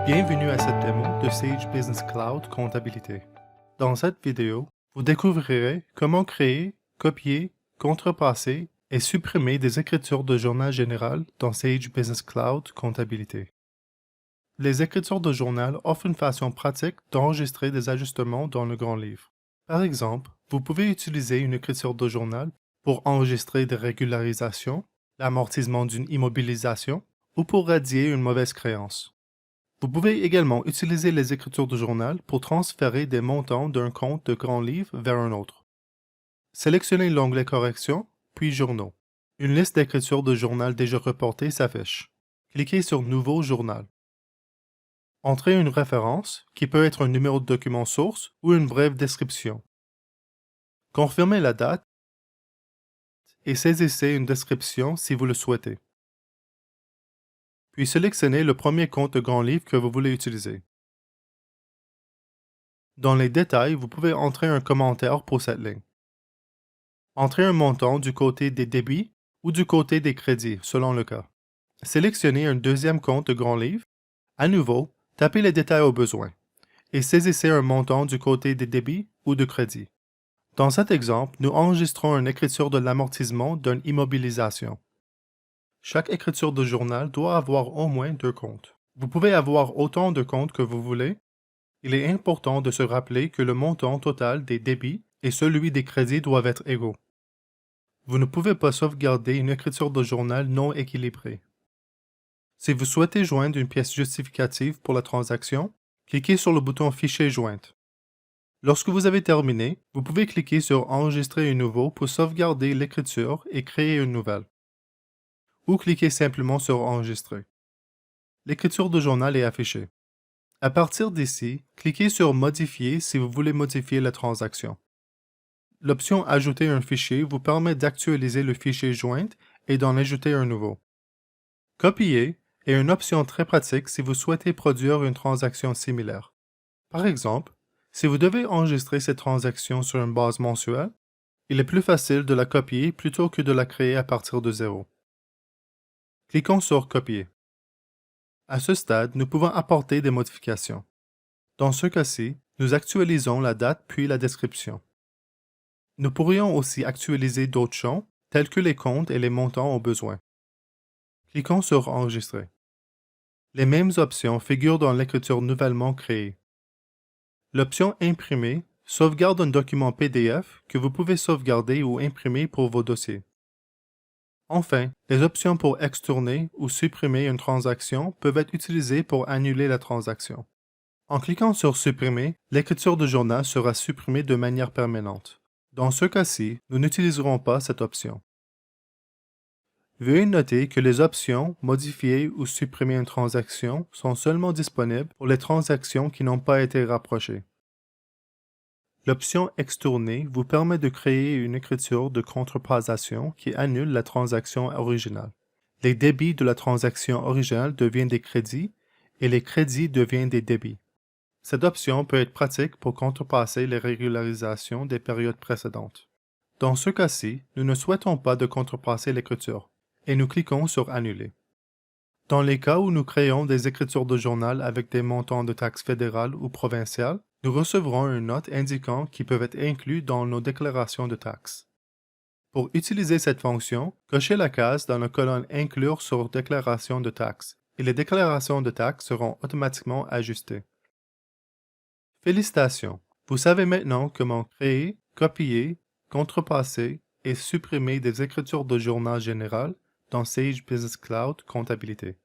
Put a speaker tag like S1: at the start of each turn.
S1: Bienvenue à cette démo de Sage Business Cloud Comptabilité. Dans cette vidéo, vous découvrirez comment créer, copier, contrepasser et supprimer des écritures de journal général dans Sage Business Cloud Comptabilité. Les écritures de journal offrent une façon pratique d'enregistrer des ajustements dans le grand livre. Par exemple, vous pouvez utiliser une écriture de journal pour enregistrer des régularisations, l'amortissement d'une immobilisation ou pour radier une mauvaise créance. Vous pouvez également utiliser les écritures de journal pour transférer des montants d'un compte de grand livre vers un autre. Sélectionnez l'onglet Correction, puis Journaux. Une liste d'écritures de journal déjà reportées s'affiche. Cliquez sur Nouveau journal. Entrez une référence, qui peut être un numéro de document source ou une brève description. Confirmez la date et saisissez une description si vous le souhaitez. Puis sélectionnez le premier compte de grand livre que vous voulez utiliser. Dans les détails, vous pouvez entrer un commentaire pour cette ligne. Entrez un montant du côté des débits ou du côté des crédits, selon le cas. Sélectionnez un deuxième compte de grand livre. À nouveau, tapez les détails au besoin et saisissez un montant du côté des débits ou de crédits. Dans cet exemple, nous enregistrons une écriture de l'amortissement d'une immobilisation. Chaque écriture de journal doit avoir au moins 2 comptes. Vous pouvez avoir autant de comptes que vous voulez. Il est important de se rappeler que le montant total des débits et celui des crédits doivent être égaux. Vous ne pouvez pas sauvegarder une écriture de journal non équilibrée. Si vous souhaitez joindre une pièce justificative pour la transaction, cliquez sur le bouton Fichier jointe. Lorsque vous avez terminé, vous pouvez cliquer sur Enregistrer un nouveau pour sauvegarder l'écriture et créer une nouvelle. Ou cliquez simplement sur Enregistrer. L'écriture de journal est affichée. À partir d'ici, cliquez sur Modifier si vous voulez modifier la transaction. L'option Ajouter un fichier vous permet d'actualiser le fichier jointe et d'en ajouter un nouveau. Copier est une option très pratique si vous souhaitez produire une transaction similaire. Par exemple, si vous devez enregistrer cette transaction sur une base mensuelle, il est plus facile de la copier plutôt que de la créer à partir de zéro. Cliquons sur Copier. À ce stade, nous pouvons apporter des modifications. Dans ce cas-ci, nous actualisons la date puis la description. Nous pourrions aussi actualiser d'autres champs, tels que les comptes et les montants au besoin. Cliquons sur Enregistrer. Les mêmes options figurent dans l'écriture nouvellement créée. L'option Imprimer sauvegarde un document PDF que vous pouvez sauvegarder ou imprimer pour vos dossiers. Enfin, les options pour extourner ou supprimer une transaction peuvent être utilisées pour annuler la transaction. En cliquant sur Supprimer, l'écriture de journal sera supprimée de manière permanente. Dans ce cas-ci, nous n'utiliserons pas cette option. Veuillez noter que les options Modifier ou supprimer une transaction sont seulement disponibles pour les transactions qui n'ont pas été rapprochées. L'option Extourner vous permet de créer une écriture de contrepassation qui annule la transaction originale. Les débits de la transaction originale deviennent des crédits et les crédits deviennent des débits. Cette option peut être pratique pour contrepasser les régularisations des périodes précédentes. Dans ce cas-ci, nous ne souhaitons pas de contrepasser l'écriture et nous cliquons sur Annuler. Dans les cas où nous créons des écritures de journal avec des montants de taxes fédérales ou provinciales, nous recevrons une note indiquant qu'ils peuvent être inclus dans nos déclarations de taxes. Pour utiliser cette fonction, cochez la case dans la colonne Inclure sur Déclaration de taxes et les déclarations de taxes seront automatiquement ajustées. Félicitations! Vous savez maintenant comment créer, copier, contrepasser et supprimer des écritures de journal général dans Sage Business Cloud Comptabilité.